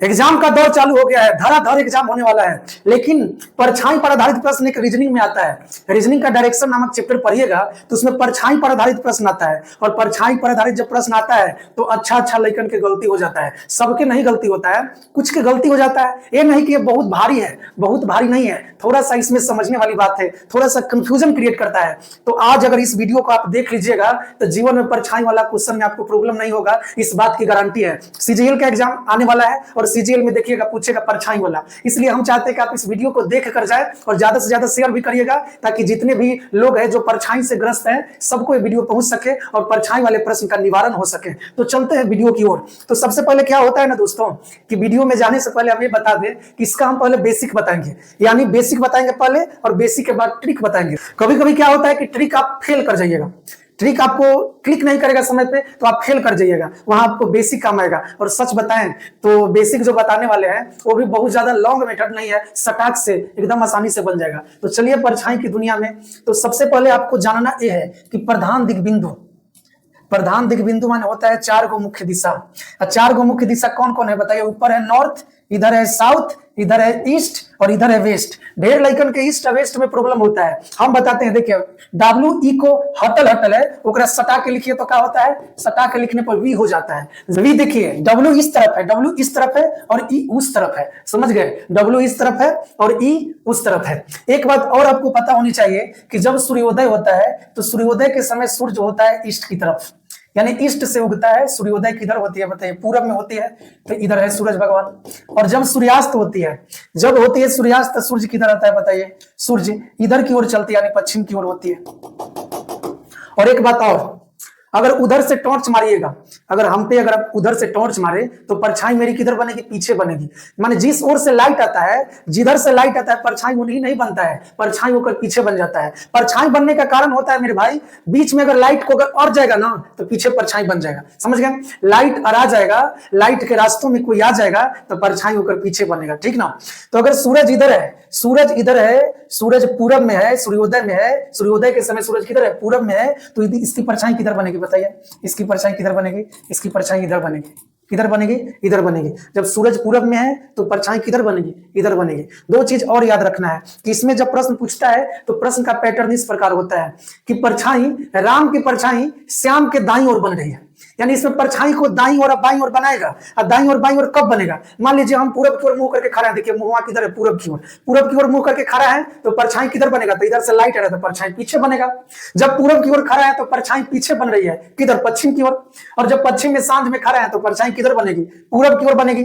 Exam का दौर चालू हो गया है, धड़ाधड़ एग्जाम होने वाला है। लेकिन परछाई पर आधारित प्रश्न एक रीजनिंग में आता है। रीजनिंग का डायरेक्शन नामक चैप्टर पढ़िएगा तो उसमें परछाई पर आधारित प्रश्न आता है। और परछाई पर आधारित जब प्रश्न आता है तो अच्छा लइकन के गलती हो जाता है। सबके नहीं गलती होता है, कुछ के गलती हो जाता है। ये नहीं कि ये बहुत भारी है, बहुत भारी नहीं है, थोड़ा सा इसमें समझने वाली बात है, थोड़ा सा कंफ्यूजन क्रिएट करता है। तो आज अगर इस वीडियो को आप देख लीजिएगा तो जीवन में परछाई वाला क्वेश्चन में आपको प्रॉब्लम नहीं होगा, इस बात की गारंटी है। सीजीएल का एग्जाम आने वाला है और सीजीएल में देखिएगा पूछेगा परछाई वाला, इसलिए हम चाहते हैं कि आप इस वीडियो को देख कर जाए और ज्यादा से ज्यादा शेयर भी करिएगा ताकि जितने भी लोग हैं जो परछाई से ग्रस्त हैं सबको ये वीडियो पहुंच सके और परछाई वाले प्रश्न का निवारण हो सके। तो चलते हैं वीडियो की ओर। तो सबसे पहले क्या होता है ना दोस्तों कि वीडियो में जाने से पहले हम ये बता दें कि इसका हम पहले बेसिक बताएंगे, यानी बेसिक बताएंगे पहले और बेसिक के बाद ट्रिक बताएंगे। कभी कभी क्या होता है कि ट्रिक आप फेल कर जाइएगा, ट्रिक आपको क्लिक नहीं करेगा समय पे तो आप फेल कर जाइएगा, वहां आपको बेसिक काम आएगा। और सच बताएं तो बेसिक जो बताने वाले हैं वो भी बहुत ज्यादा लॉन्ग मेथड नहीं है, सटाक से एकदम आसानी से बन जाएगा। तो चलिए परछाई की दुनिया में तो सबसे पहले आपको जानना यह है कि प्रधान दिग्बिंदु, प्रधान दिग्बिंदु माने होता है 4 गो मुख्य दिशा। और 4 गो मुख्य दिशा कौन कौन है बताइए? ऊपर है नॉर्थ, इधर है साउथ, इधर है ईस्ट और इधर है वेस्ट। ढेर लइकन के ईस्ट और वेस्ट में प्रॉब्लम होता है, हम बताते हैं। देखिए डब्ल्यू ई को हटल हटल है, ओकरा सटा के लिखिए तो क्या होता है? सटा के लिखने पर वी हो जाता है। वी देखिए डब्ल्यू इस तरफ है, डब्ल्यू इस तरफ है और ई उस तरफ है, समझ गए? डब्ल्यू इस तरफ है और ई उस तरफ है। एक बात और आपको पता होनी चाहिए कि जब सूर्योदय होता है तो सूर्योदय के समय सूर्य होता है ईस्ट की तरफ, यानी ईस्ट से उगता है। सूर्योदय किधर होती है बताइए? पूरब में होती है, तो इधर है सूरज भगवान। और जब सूर्यास्त होती है, जब होती है सूर्यास्त तो सूर्य किधर आता है बताइए? सूर्य इधर की ओर चलती है, यानी पश्चिम की ओर होती है। और एक बात और, अगर उधर से टॉर्च मारिएगा, अगर हम पे अगर आप उधर से टॉर्च मारे तो परछाई मेरी किधर बनेगी? पीछे बनेगी। माने जिस ओर से लाइट आता है, जिधर से लाइट आता है परछाई उन्हीं नहीं बनता है, परछाई होकर पीछे बन जाता है। परछाई बनने का कारण होता है मेरे भाई, बीच में अगर लाइट को अगर और जाएगा ना तो पीछे परछाई बन जाएगा, समझ गए? लाइट और आ जाएगा, लाइट के रास्तों में कोई आ जाएगा तो परछाई होकर पीछे बनेगा, ठीक ना? तो अगर सूरज इधर है, सूरज इधर है, सूरज पूरब में है, सूर्योदय में है, सूर्योदय के समय सूरज किधर है? पूरब में है, तो इसकी परछाई किधर बनेगी बताइए? इसकी परछाई किधर बनेगी? इसकी परछाई इधर बनेगी। किधर बनेगी? इधर बनेगी। जब सूरज पूरब में है तो परछाई किधर बनेगी? इधर बनेगी। दो चीज और याद रखना है कि इसमें जब प्रश्न पूछता है तो प्रश्न का पैटर्न इस प्रकार होता है कि परछाई, राम की परछाई श्याम के दाईं ओर बन रही है, यानी इसमें परछाई को दाईं ओर बाईं ओर बनाएगा। और दाईं और बाईं ओर कब बनेगा? मान लीजिए हम पूरब की ओर मुंह करके खड़ा है, देखिए मुंह किधर है? पूरब की ओर। पूरब की ओर मुंह करके खड़ा है तो परछाई किधर बनेगा? तो इधर से लाइट आ रहा है तो परछाई पीछे बनेगा। जब पूरब की ओर खड़ा है तो परछाई पीछे बन रही है, किधर? पश्चिम की ओर। और जब पश्चिम में सांझ में खड़ा है तो परछाई किधर बनेगी? पूरब की ओर बनेगी,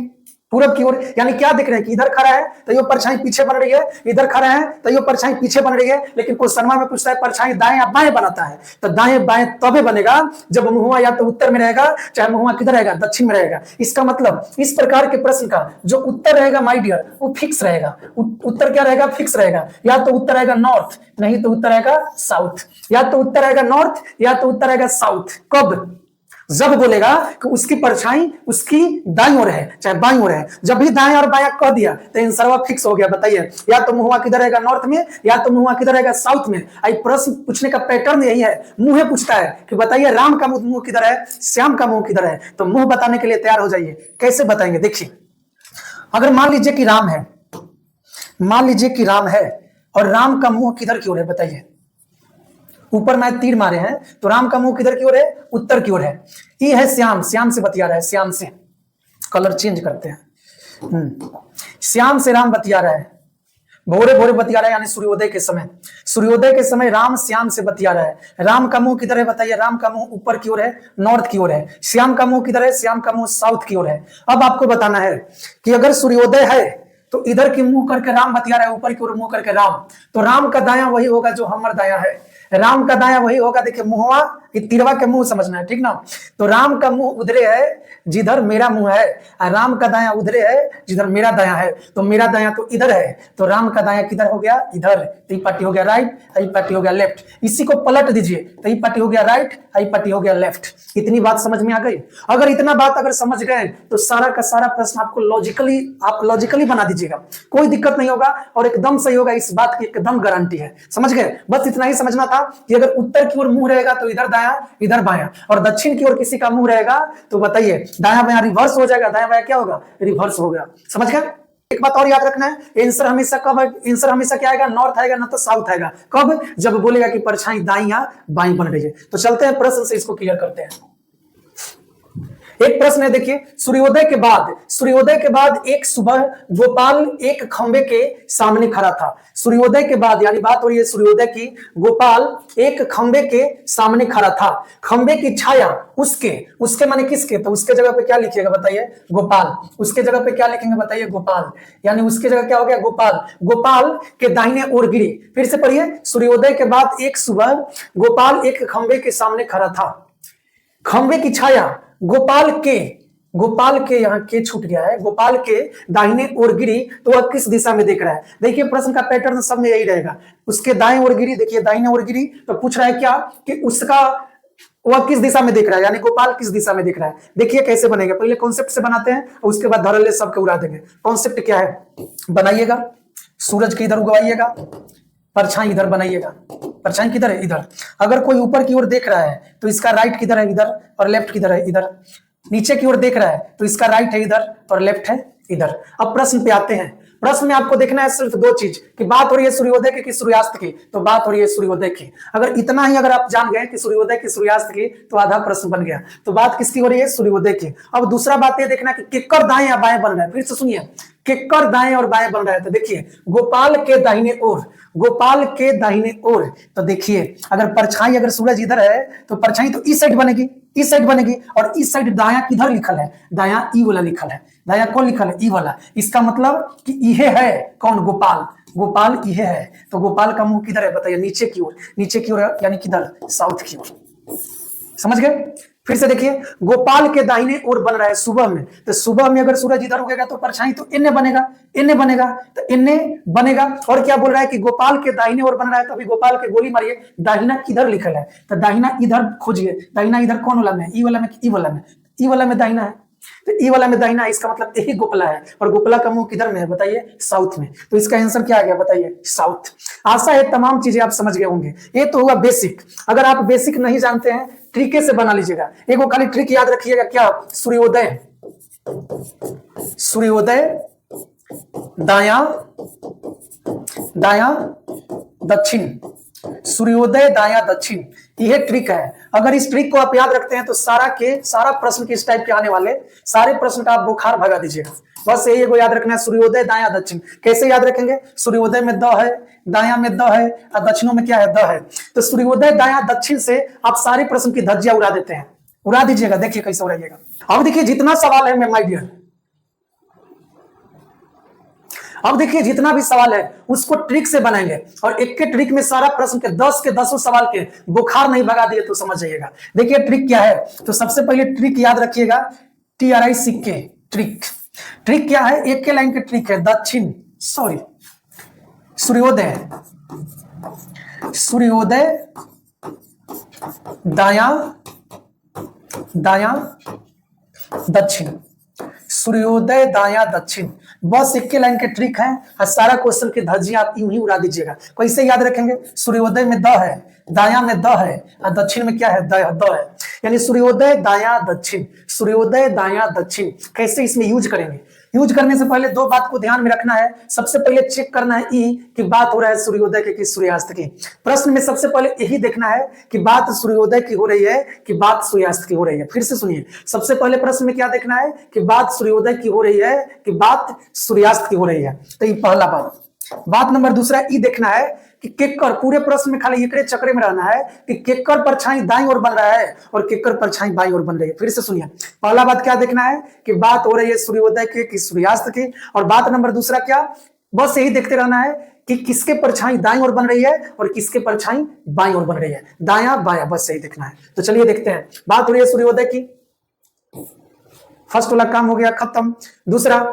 पूरब की ओर। यानी क्या देख रहे हैं कि इधर खड़ा है तो ये परछाई पीछे बन रही है, इधर खड़ा है तो ये परछाई पीछे बन रही है। लेकिन क्वेश्चन में पूछता है परछाई दाएं या बाएं बनाता है, तो दाएं बाएं तभी बनेगा जब मुहुआ या तो उत्तर में रहेगा, चाहे मुहुआ किधर रहेगा? दक्षिण में रहेगा। इसका मतलब इस प्रकार के प्रश्न का जो उत्तर रहेगा माय डियर वो फिक्स रहेगा। उत्तर क्या रहेगा? फिक्स रहेगा। या तो उत्तर रहेगा नॉर्थ, नहीं तो उत्तर रहेगा साउथ। या तो उत्तर रहेगा नॉर्थ या तो उत्तर रहेगा साउथ। कब? जब बोलेगा कि उसकी परछाई उसकी दाईं ओर है चाहे बाईं ओर है। जब भी दाएं और बायां कह दिया तो आंसर फिक्स हो गया। बताइए या तो मुहुआ किधर रहेगा? नॉर्थ में, या तो मुहुआ किधर रहेगा? साउथ में। आई प्रश्न पूछने का पैटर्न यही है, मुंह पूछता है कि बताइए राम का मुंह किधर है, श्याम का मुंह किधर है। तो मुंह बताने के लिए तैयार हो जाइए। कैसे बताएंगे देखिए, अगर मान लीजिए कि राम है, मान लीजिए कि राम है और राम का मुंह किधर की ओर है बताइए? ऊपर में तीर मारे हैं तो राम का मुंह किधर की ओर है? उत्तर की ओर है। ये है श्याम, श्याम से बतिया रहा है, श्याम से। कलर चेंज करते हैं। श्याम से राम बतिया रहा है, भोरे भोरे बतिया रहा है, यानी सूर्योदय के समय। सूर्योदय के समय राम श्याम से बतिया रहा है। राम का मुंह किधर है बताइए? राम का मुंह ऊपर की ओर है, नॉर्थ की ओर है। श्याम का मुंह किधर है? श्याम का मुंह साउथ की ओर है। अब आपको बताना है कि अगर सूर्योदय है तो इधर की मुंह करके राम बतिया रहा है, ऊपर की ओर मुंह करके राम, तो राम का दाया वही होगा जो हमर दाया है। राम का दाया वही होगा। देखिए मुहवा, ये तिरवा के मुंह समझना है, ठीक ना? तो राम का मुंह उधरे है जिधर मेरा मुंह है, और राम का दाया उधरे है जिधर मेरा दाया है। तो मेरा दाया तो इधर है, तो राम का दाया किधर हो गया? इधर। तो ये पट्टी हो गया राइट, ये पट्टी हो गया लेफ्ट। इसी को पलट दीजिए तो ये पट्टी हो गया राइट, ये पट्टी हो गया लेफ्ट। इतनी बात समझ में आ गई? अगर इतना बात अगर समझ गए तो सारा का सारा प्रश्न आपको लॉजिकली, आप लॉजिकली बना दीजिएगा, कोई दिक्कत नहीं होगा और एकदम सही होगा। इस बात की एकदम गारंटी है। समझ गए? बस इतना ही समझना था कि अगर उत्तर की ओर मुंह रहेगा तो इधर दाया इधर बाया, और दक्षिण की ओर किसी का मुंह रहेगा तो बताइए दाया बाया रिवर्स हो जाएगा, दाया बाया क्या होगा, रिवर्स हो गया। समझ गए? एक बात और याद रखना है, आंसर हमेशा कब, आंसर हमेशा क्या आएगा, नॉर्थ आएगा ना तो साउथ आएगा। कब? जब बोलेगा कि परछाई दाई या बाई बन रही है। तो चलते हैं प्रश्न से इसको क्लियर करते हैं। एक प्रश्न है, देखिए, सूर्योदय के बाद एक सुबह गोपाल एक खंबे के सामने खड़ा था। सूर्योदय के बाद, यानी बात हो रही है सूर्योदय की, गोपाल एक खंबे के सामने खड़ा था। खंबे की छाया उसके माने किसके, तो उसके जगह पे क्या लिखिएगा बताइए, गोपाल। उसके जगह पे क्या लिखेंगे बताइए, गोपाल, यानी उसके जगह क्या हो गया, गोपाल। गोपाल के दाहिने ओर गिरी। फिर से पढ़िए, सूर्योदय के बाद एक सुबह गोपाल एक खंबे के सामने खड़ा था। खंबे की छाया गोपाल के यहाँ के छूट गया है, गोपाल के दाहिने ओर गिरी, तो वह किस दिशा में देख रहा है। देखिए प्रश्न का पैटर्न सब में यही रहेगा, उसके दाएं ओर गिरी, देखिए दाहिने ओर गिरी, तो पूछ रहा है क्या कि उसका वह किस दिशा में देख रहा है, यानी गोपाल किस दिशा में देख रहा है। देखिए कैसे बनेगा, पहले कॉन्सेप्ट से बनाते हैं और उसके बाद धड़ल्ले सबके उड़ा देंगे। कॉन्सेप्ट क्या है, बनाइएगा, सूरज के इधर उगवाइएगा, परछाई इधर बनाइएगा। परछाई किधर है, इधर। अगर कोई ऊपर की ओर देख रहा है तो इसका राइट किधर है, इधर, और लेफ्ट किधर है, इधर। नीचे की ओर देख रहा है तो इसका राइट है इधर और लेफ्ट है इधर। अब प्रश्न पे आते हैं। प्रश्न में आपको देखना है सिर्फ दो चीज, कि बात हो रही है सूर्योदय की कि सूर्यास्त की, तो बात हो रही है सूर्योदय की। अगर इतना ही अगर आप जान गए कि सूर्योदय की सूर्यास्त की, तो आधा प्रश्न बन गया। तो बात किसकी हो रही है, सूर्योदय की। अब दूसरा बात ये देखना कि किक्कर दाएं या बाएं बन रहा है। फिर से सुनिए, किक्कर दाएं और बाएं बन रहा है। तो देखिए गोपाल के दाहिने ओर, गोपाल के दाहिने ओर, तो देखिए अगर परछाई, अगर सूरज इधर है तो परछाई तो इस साइड बनेगी, इस साइड बनेगी, और इस साइड दाया किधर लिखल है, दाया ई वाला लिखल है। दाया कौन लिखल है, ई वाला। इसका मतलब कि इहे है कौन, गोपाल। गोपाल इहे है, तो गोपाल का मुंह किधर है बताइए, नीचे की ओर। नीचे की ओर यानी किधर, साउथ की ओर। समझ गए? फिर से देखिए, गोपाल के दाहिने ओर बन रहा है सुबह में, तो सुबह में अगर सूरज इधर उगेगा तो परछाई तो इन्ने बनेगा, इन्ने बनेगा, तो इन्ने बनेगा। और क्या बोल रहा है कि गोपाल के दाहिने ओर बन रहा है, तो अभी गोपाल के गोली मारिए, दाहिना किधर लिखल है, तो दाहिना इधर खोजिए। दाहिना इधर कौन वाला में, ई वाला में, ई वाला में, ई वाला में दाहिना है, तो ई वाला में दाहिना है। इसका मतलब यही गोपला है, और गोपला का मुंह किधर में है बताइए, साउथ में। तो इसका आंसर क्या आ गया बताइए, साउथ। आशा है तमाम चीजें आप समझ गए होंगे। ये तो हुआ बेसिक। अगर आप बेसिक नहीं जानते हैं, ट्रिके से बना लीजिएगा। एक वो खाली ट्रिक याद रखिएगा, क्या, सूर्योदय, सूर्योदय दाया दाया दक्षिण, सूर्योदय दाया दक्षिण, यह ट्रिक है। अगर इस ट्रिक को आप याद रखते हैं तो सारा प्रश्न किस टाइप के आने वाले, सारे प्रश्न का आप बुखार भगा दीजिएगा। बस यही को याद रखना है, सूर्योदय दाया दक्षिण। कैसे याद रखेंगे, सूर्योदय में द है, दाया में द है, और दक्षिणों में क्या है, द है। तो सूर्योदय दाया दक्षिण से आप सारे प्रश्न की धज्जियां उड़ा देते हैं, उड़ा दीजिएगा। देखिए कैसे उड़ाइएगा। अब देखिए जितना सवाल है माय डियर, अब देखिए जितना भी सवाल है उसको ट्रिक से बनाएंगे, और एक के ट्रिक में सारा प्रश्न के 10 के 10 सवाल के बुखार नहीं भगा दिए तो समझ जाइएगा। देखिए ट्रिक क्या है, तो सबसे पहले ट्रिक याद रखिएगा, TRICK ट्रिक। ट्रिक क्या है, एक के लाइन के ट्रिक है, दक्षिण, सॉरी, सूर्योदय, सूर्योदय दाया दाया दक्षिण, सूर्योदय दाया दक्षिण। बस एक के लाइन के ट्रिक है, और सारा क्वेश्चन की धज्जियां आप यूं ही उड़ा दीजिएगा। कैसे याद रखेंगे, सूर्योदय में द है, दाया में द है, और दक्षिण में क्या है, द है, यानी सूर्योदय दाया दक्षिण, सूर्योदय दाया दक्षिण। कैसे इसमें यूज करेंगे, यूज करने से पहले दो बात को ध्यान में रखना है। सबसे पहले चेक करना है ई कि बात हो रहा है सूर्योदय की कि सूर्यास्त की। प्रश्न में सबसे पहले यही देखना है कि बात सूर्योदय की हो रही है कि बात सूर्यास्त की हो रही है। फिर से सुनिए, सबसे पहले प्रश्न में क्या देखना है कि बात सूर्योदय की हो रही है कि बात सूर्यास्त की हो रही है। तो ये पहला बात नंबर दूसरा ई देखना है कि केकर, पूरे प्रश्न में खाली एकड़े चक्रे में रहना है कि केकर परछाई दाईं ओर बन रहा है और केकर परछाई बाईं ओर बन रही है। फिर से सुनिए, पहला बात क्या देखना है कि बात हो रही है सूर्योदय की कि सूर्यास्त की, और बात नंबर दूसरा क्या, बस यही देखते रहना है कि किसके परछाई दाईं ओर बन रही है और किसके परछाई बाईं ओर बन रही है, दाया बाया, बस यही देखना है। तो चलिए देखते हैं, बात हो रही है सूर्योदय की, फर्स्ट वाला काम हो गया खत्म। दूसरा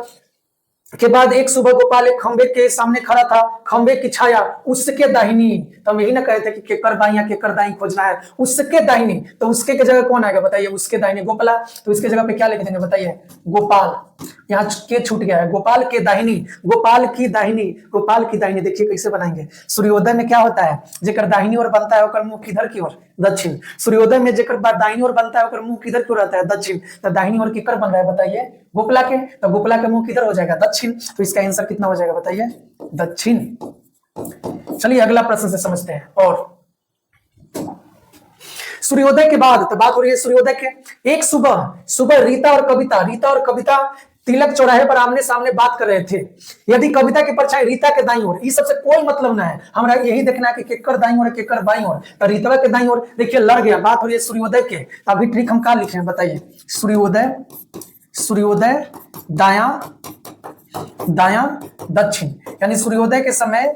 के बाद एक सुबह गोपाल एक खंबे के सामने खड़ा था, खंबे की छाया उसके दाहिनी, तो हम यही ना कहते कि केकर बाई या केकर दाई खोजना है, उसके दाहिनी, तो उसके के जगह कौन आएगा बताइए, उसके दाहिनी गोपाला, तो इसके जगह पे क्या लिख देंगे बताइए, गोपाल। यहाँ के छूट गया है, गोपाल के दाहिनी, गोपाल की दाहिनी, गोपाल की दाहिनी। देखिए कैसे बनाएंगे, सूर्योदय में क्या होता है, जेकर दाहिनी ओर बनता है ओकर मुंह किधर की ओर, दक्षिण। सूर्योदय में जेकर दाहिनी ओर बनता है ओकर मुंह किधर की ओर रहता है, दक्षिण। तो दाहिनी ओर किकर बन रहा है बताइए, गोपला के, तो गोपला के मुंह किधर हो जाएगा, दक्षिण। तो इसका आंसर कितना हो जाएगा बताइए, दक्षिण। चलिए अगला प्रश्न से समझते हैं। और सूर्योदय के बाद तो बात हो रही है सूर्योदय के। एक सुबह, सुबह रीता और कविता तिलक चौराहे पर आमने सामने बात कर रहे थे। यदि कविता की परछाई रीता के दाईं ओर, इस सबसे कोई मतलब ना है, हमरा यही देखना है कि केकर दाईं ओर केकर बाईं ओर। तो रीतवा के दाईं ओर देखिए लड़ गया, बात हो रही है सूर्योदय के। तो अभी ट्रिक हम क्या लिखे बताइए, सूर्योदय, सूर्योदय दाया दाया दक्षिण, यानी सूर्योदय के समय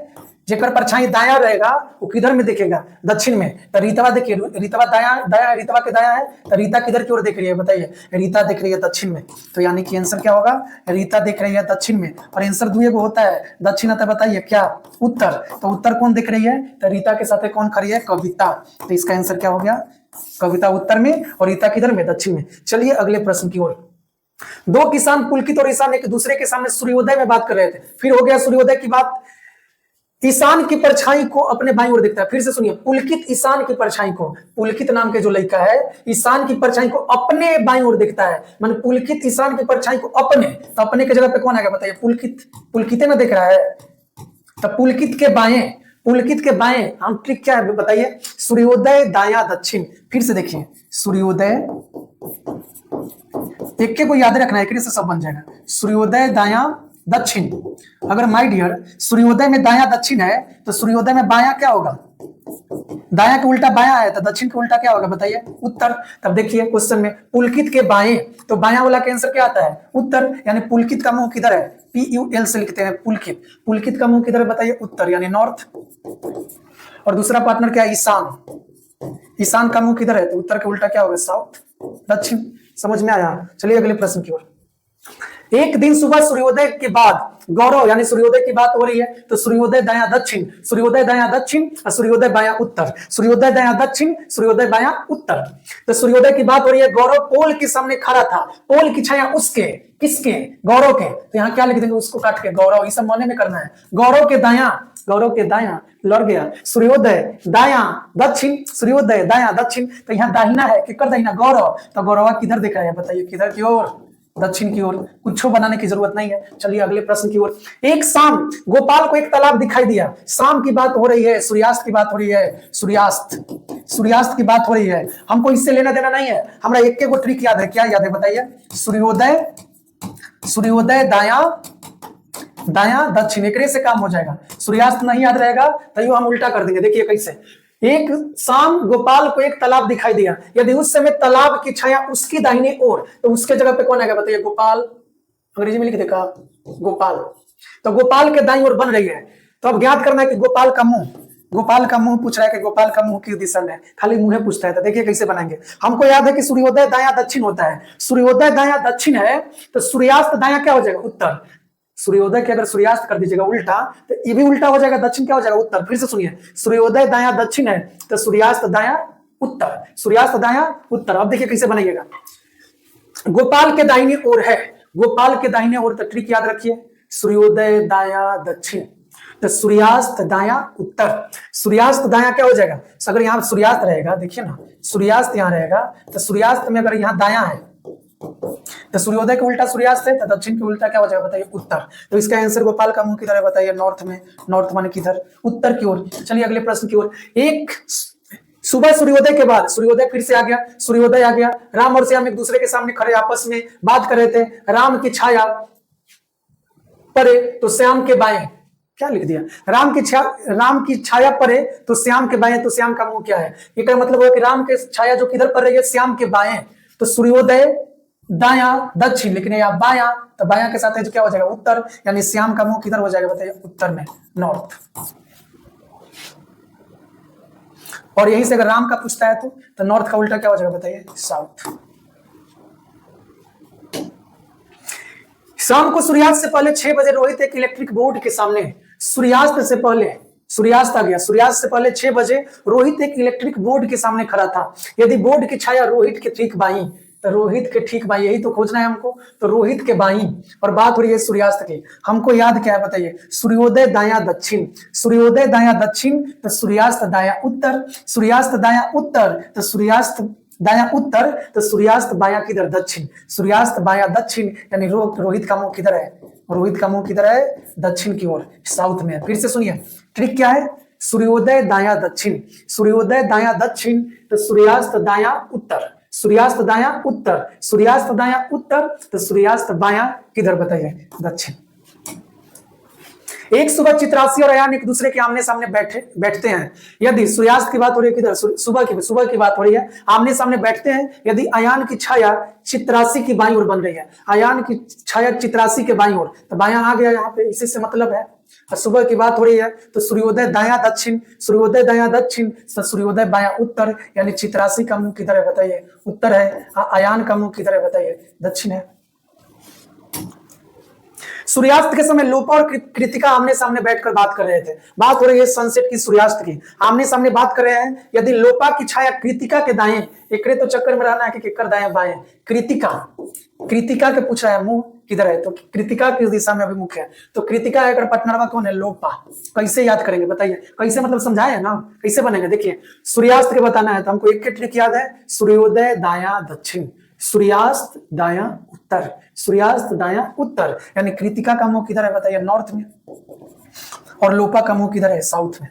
जेकर परछाई दाया रहेगा वो किधर में देखेगा, दक्षिण में। तो रीतवा देखिए, रीतवा दाया दाया, रीतवा के दाया है, तो रीता किधर की ओर देख रही है बताइए, रीता देख रही है दक्षिण में। तो यानी कि आंसर क्या होगा, रीता देख रही है दक्षिण में। और आंसर दुए को होता है दक्षिण, आता बताइए क्या, उत्तर। तो उत्तर कौन देख रही है, तो रीता के साथ कौन खड़ी है, कविता। तो इसका आंसर क्या हो गया, कविता उत्तर में और रीता किधर में, दक्षिण में। चलिए अगले प्रश्न की ओर। दो किसान पुलकित और ईशान एक दूसरे के सामने सूर्योदय में बात कर रहे थे। फिर हो गया सूर्योदय की बात। ईशान की परछाई को अपने बाईं ओर देखता है, फिर से सुनिए, पुलकित ईशान की परछाई को, पुलकित नाम के जो लड़का है ईशान की परछाई को अपने बाईं ओर देखता है, माने पुलकित ईशान की परछाई को अपने, तो अपने के जगह पे कौन आएगा बताइए, पुलकित, पुलकिते में देख रहा है। तो पुलकित के बाएं, पुलकित के बाएं, हम ट्रिक क्या है बताइए, सूर्योदय दाया दक्षिण। फिर से देखिए, सूर्योदय, एक के को याद रखना है, एक से सब बन जाएगा, सूर्योदय दाया दक्षिण। अगर माय डियर सूर्योदय में दाया दक्षिण है तो सूर्योदय में बाया क्या होगा, दाया के उल्टा बाया है, तो दक्षिण के उल्टा क्या होगा बताइए, उत्तर। तब देखिए क्वेश्चन में पुलकित के बाएं, तो बाया वाला का आंसर क्या आता है, उत्तर। यानी पुलकित का मुंह किधर है, PUL से लिखते हैं पुलकित, पुलकित का मुंह किधर है बताइए, उत्तर यानी नॉर्थ। और दूसरा पार्टनर क्या है, ईशान, ईशान का मुंह किधर है, तो उत्तर के उल्टा क्या होगा, साउथ, दक्षिण। समझ में आया। चलिए अगले प्रश्न की ओर। एक दिन सुबह सूर्योदय के बाद गौरव, यानी सूर्योदय की बात हो रही है, तो सूर्योदय दाया दक्षिण, सूर्योदय दाया दक्षिण और सूर्योदय बाया उत्तर, सूर्योदय दाया दक्षिण, सूर्योदय बाया उत्तर। तो सूर्योदय की बात हो रही है, गौरव पोल के सामने खड़ा था, पोल की छाया उसके, किसके, गौरव के। तो यहाँ क्या लिख देंगे, उसको काट के गौरव, इस माने में करना है, गौरव के दाया, गौरव के दाया, लड़ गया, सूर्योदय दाया दक्षिण, सूर्योदय दाया दक्षिण। तो यहाँ दाहिना है, किकर दाहिना, गौरव। तो गौरव किधर दिख रहा है बताइए, किधर की ओर, दक्षिण की ओर। कुछ बनाने की जरूरत नहीं है। चलिए अगले प्रश्न की ओर। एक शाम गोपाल को एक तालाब दिखाई दिया, शाम की बात हो रही है, सूर्यास्त की बात हो रही है, सूर्यास्त, सूर्यास्त की बात हो रही है। हमको इससे लेना देना नहीं है, हमरा एक को ट्रिक याद है, क्या याद है बताइए, सूर्योदय, सूर्योदय दाया दाया दक्षिण, एक से काम हो जाएगा। सूर्यास्त नहीं याद रहेगा तो हम उल्टा कर देंगे। देखिए कैसे, एक शाम गोपाल को एक तालाब दिखाई दिया, यदि उस समय तालाब की छाया उसकी दाहिनी ओर, तो उसके जगह पे कौन आएगा बताइए, गोपाल। अंग्रेजी में लिख देखा, गोपाल। तो गोपाल के दाईं ओर बन रही है। तो अब ज्ञात करना है कि गोपाल का मुंह, गोपाल का मुंह पूछ रहा है कि गोपाल का मुंह किस दिशा में, खाली मुंह पूछता है। तो देखिए कैसे बनाएंगे। हमको याद है कि सूर्योदय दाया दक्षिण होता है, सूर्योदय दाया दक्षिण है तो सूर्यास्त दाया क्या हो जाएगा, उत्तर। सूर्योदय के अगर सूर्यास्त कर दीजिएगा उल्टा तो ये भी उल्टा हो जाएगा, दक्षिण क्या हो जाएगा, उत्तर। फिर से सुनिए, सूर्योदय दाया दक्षिण है तो सूर्यास्त दाया उत्तर, सूर्यास्त दाया उत्तर। अब देखिए कैसे बनाइएगा। गोपाल के दाहिनी ओर है, गोपाल के दाहिने ओर, तो ट्रिक याद रखिए, सूर्योदय दाया दक्षिण तो सूर्यास्त दाया उत्तर। सूर्यास्त दाया क्या हो जाएगा, अगर यहाँ सूर्यास्त रहेगा, देखिए ना सूर्यास्त यहाँ रहेगा, तो सूर्यास्त में अगर यहाँ दाया है तो सूर्योदय के उल्टा सूर्यास्त है, तो दक्षिण के उल्टा क्या हो जाएगा बताइए, उत्तर। तो इसका आंसर गोपाल का मुंह किधर है बताइए, नॉर्थ में, नॉर्थ माने किधर, उत्तर की ओर। चलिए अगले प्रश्न की ओर। एक सुबह सूर्योदय के बाद, सूर्योदय फिर से आ गया, सूर्योदय आ गया, राम और श्याम एक दूसरे के सामने खड़े आपस में बात कर रहे थे। राम की छाया परे तो श्याम के बाएं, क्या लिख दिया, राम की छाया परे तो श्याम के बाएं, तो श्याम का मुंह क्या है, ये मतलब है कि राम के छाया जो किधर पड़ रही है, श्याम के बाएं। तो सूर्योदय दाया दक्षिण, लेकिन या बाया, तो बाया के साथ क्या हो जाएगा, उत्तर। यानी श्याम का मुंह किधर हो जाएगा बताइए, उत्तर में, नॉर्थ। और यहीं से अगर राम का पूछता है तो नॉर्थ का उल्टा क्या हो जाएगा बताइए, साउथ। शाम को सूर्यास्त से पहले 6 बजे रोहित एक इलेक्ट्रिक बोर्ड के सामने, सूर्यास्त से पहले, सूर्यास्त आ गया, सूर्यास्त से पहले 6 बजे रोहित एक इलेक्ट्रिक बोर्ड के सामने खड़ा था। यदि बोर्ड की छाया रोहित के ठीक बाईं, तो रोहित के ठीक बाई, यही तो खोजना है हमको। तो रोहित के बाई, और बात हो रही है सूर्यास्त की। हमको याद क्या है बताइए? सूर्योदय दाया दक्षिण, सूर्योदय दाया दक्षिण तो सूर्यास्त दाया उत्तर, सूर्यास्त दाया उत्तर तो सूर्यास्त दाया उत्तर तो सूर्यास्त बाया किधर? दक्षिण। सूर्यास्त बाया दक्षिण, यानी रोहित का मुंह किधर है? रोहित का मुंह किधर है? दक्षिण की ओर, साउथ में। फिर से सुनिए, ट्रिक क्या है? सूर्योदय दाया दक्षिण, सूर्योदय दाया दक्षिण तो सूर्यास्त दाया उत्तर, सूर्यास्त दाया उत्तर, सूर्यास्त दाया उत्तर तो सूर्यास्त बाया किधर बताइए? दक्षिण। एक सुबह चित्रासी और अयान एक दूसरे के आमने सामने बैठते हैं। यदि सूर्यास्त की बात हो रही है, किधर? सुबह की बात हो रही है, आमने सामने बैठते हैं। यदि अयान की छाया चित्रासी की बाईं ओर बन रही है, अयान की छाया चित्रासी के बाईं ओर, तो बायां आ गया यहाँ पे, इसी से मतलब है। और सुबह की बात हो रही है तो सूर्योदय दाया दक्षिण, सूर्योदय दाया दक्षिण तो सूर्योदय बाया उत्तर, यानी चित्रासी का मुंह किधर है बताइए? उत्तर है। अयान का मुंह किधर है बताइए? दक्षिण है। सूर्यास्त के समय लोपा और कृतिका आमने सामने बैठकर बात कर रहे थे। बात हो रही है सनसेट की, सूर्यास्त की, आमने सामने बात कर रहे हैं। यदि लोपा की छाया कृतिका के दाएं, एकरे तो चक्कर में रहना है कि केकर दाएं बाएं, कृतिका, कृतिका के पूछ रहा है मुंह किधर है, तो कृतिका किस दिशा में अभिमुख है? तो कृतिका है, पटनरवा कौन है? लोपा। कैसे याद करेंगे बताइए? कैसे मतलब समझाए ना, कैसे बनेगा? देखिए, सूर्यास्त के बताना है तो हमको एक ट्रिक याद है, सूर्योदय दाया दक्षिण, सूर्यास्त दाया उत्तर, सूर्यास्त दाया उत्तर, यानी कृतिका का मुंह किधर है बताइए? नॉर्थ में, और लोपा का मुंह किधर है? साउथ में।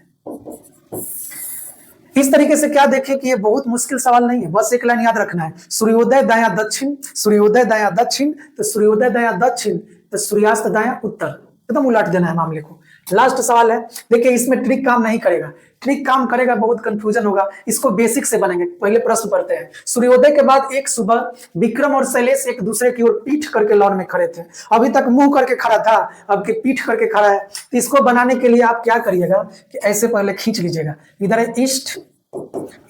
इस तरीके से क्या देखें कि ये बहुत मुश्किल सवाल नहीं है, बस एक लाइन याद रखना है, सूर्योदय दाया दक्षिण, सूर्योदय दाया दक्षिण तो सूर्योदय दाया दक्षिण तो सूर्यास्त दाया उत्तर, एकदम उलट देना है मामले को। लास्ट सवाल है, देखिए इसमें ट्रिक काम नहीं करेगा, ट्रिक काम करेगा बहुत कंफ्यूजन होगा, इसको बेसिक से बनेंगे। पहले प्रश्न पढ़ते हैं। सूर्योदय के बाद एक सुबह विक्रम और शैलेश एक दूसरे की ओर पीठ करके लॉन में खड़े थे। अभी तक मुंह करके खड़ा था, अब के पीठ करके खड़ा है। तो इसको बनाने के लिए आप क्या करिएगा कि ऐसे पहले खींच लीजिएगा, इधर है ईस्ट,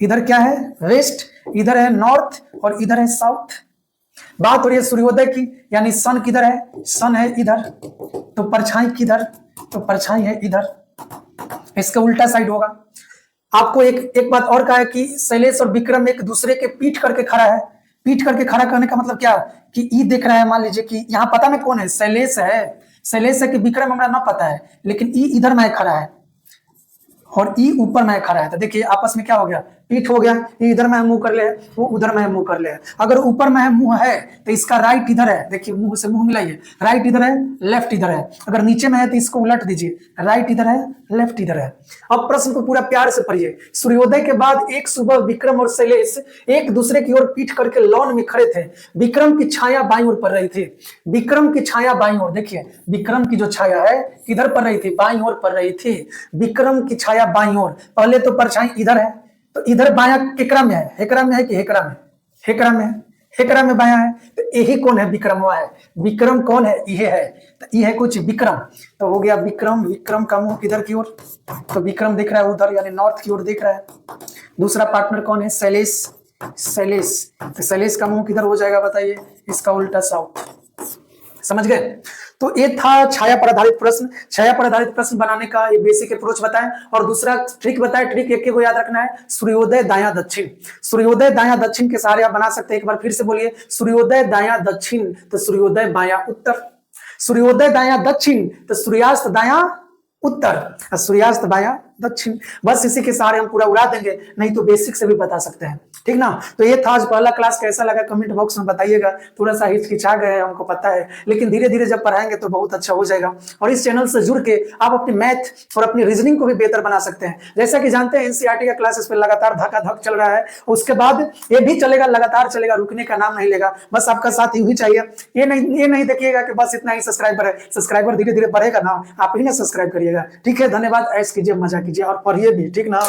इधर क्या है? वेस्ट, इधर है नॉर्थ और इधर है साउथ। बात हो रही है सूर्योदय की, यानी सन किधर है? सन है इधर, तो परछाई किधर? तो परछाई है इधर, इसका उल्टा साइड होगा। आपको एक बात और कहा है कि शैलेश और विक्रम एक दूसरे के पीठ करके खड़ा है। पीठ करके खड़ा करने का मतलब क्या? कि ई देख रहा है, मान लीजिए कि यहाँ पता ना कौन है, शैलेश है, शैलेश है कि विक्रम हमारा ना पता है, लेकिन ई इधर में खड़ा है और ई ऊपर में खड़ा है। तो देखिए आपस में क्या हो गया? पीठ हो गया, ये इधर में मुंह कर ले, वो उधर में मुंह कर ले। अगर ऊपर में मुंह है तो इसका राइट इधर है, देखिए मुंह से मुंह मिलाइए, राइट इधर है, लेफ्ट इधर है। अगर नीचे में है तो इसको उलट दीजिए, राइट इधर है, लेफ्ट इधर है। अब प्रश्न को पूरा प्यार से पढ़िए। सूर्योदय के बाद एक सुबह विक्रम और शैलेश एक दूसरे की ओर पीठ करके लॉन में खड़े थे। विक्रम की छाया बाईं ओर पड़ रही थी, विक्रम की छाया बाईं ओर, देखिए विक्रम की जो छाया है किधर पड़ रही थी? बाईं ओर पड़ रही थी। विक्रम की छाया बाईं ओर, पहले तो परछाई इधर है, तो इधर बाया केकरा में है? हेकरा में है कि हेकरा में? हेकरा में, हेकरा में बाया है। तो यही कौन है? विक्रमवा है। विक्रम कौन है? ये है, तो ये है कुछ विक्रम, तो हो गया विक्रम। विक्रम का मुंह किधर की ओर? तो विक्रम दिख रहा है उधर, यानी नॉर्थ की ओर दिख रहा है। दूसरा पार्टनर कौन है? शैलेश, शैलेश, तो शैलेश का मुंह किधर हो जाएगा बताइए? इसका उल्टा साउथ। समझ गए? तो ये था छाया पर आधारित प्रश्न। छाया पर आधारित प्रश्न बनाने का ये बेसिक अप्रोच बताएं, और दूसरा ट्रिक बताएं। ट्रिक एक को याद रखना है, सूर्योदय दाया दक्षिण। सूर्योदय दाया दक्षिण के सहारे आप बना सकते हैं। एक बार फिर से बोलिए, सूर्योदय दाया दक्षिण तो सूर्योदय बाया उत्तर, सूर्योदय दाया दक्षिण तो सूर्यास्त दाया उत्तर, सूर्यास्त बाया दक्षिण। बस इसी के सहारे हम पूरा उड़ा देंगे, नहीं तो बेसिक से भी बता सकते हैं, ठीक ना? तो ये था आज पहला क्लास। कैसा लगा कमेंट बॉक्स में बताइएगा। थोड़ा सा हिचकिचा गए हमको पता है, लेकिन धीरे धीरे जब पढ़ाएंगे तो बहुत अच्छा हो जाएगा। और इस चैनल से जुड़ के आप अपनी मैथ और अपनी रीजनिंग को भी बेहतर बना सकते हैं। जैसा कि जानते हैं एनसीईआरटी का क्लासेस पे लगातार धक चल रहा है, उसके बाद ये भी चलेगा, लगातार चलेगा, रुकने का नाम नहीं लेगा। बस आपका साथ ही चाहिए। ये नहीं देखिएगा कि बस इतना ही सब्सक्राइबर है, सब्सक्राइबर धीरे धीरे बढ़ेगा ना, आप ही ना सब्सक्राइब करिएगा। ठीक है, धन्यवाद। ऐश कीजिए, मजा कीजिए और पढ़िए भी, ठीक ना?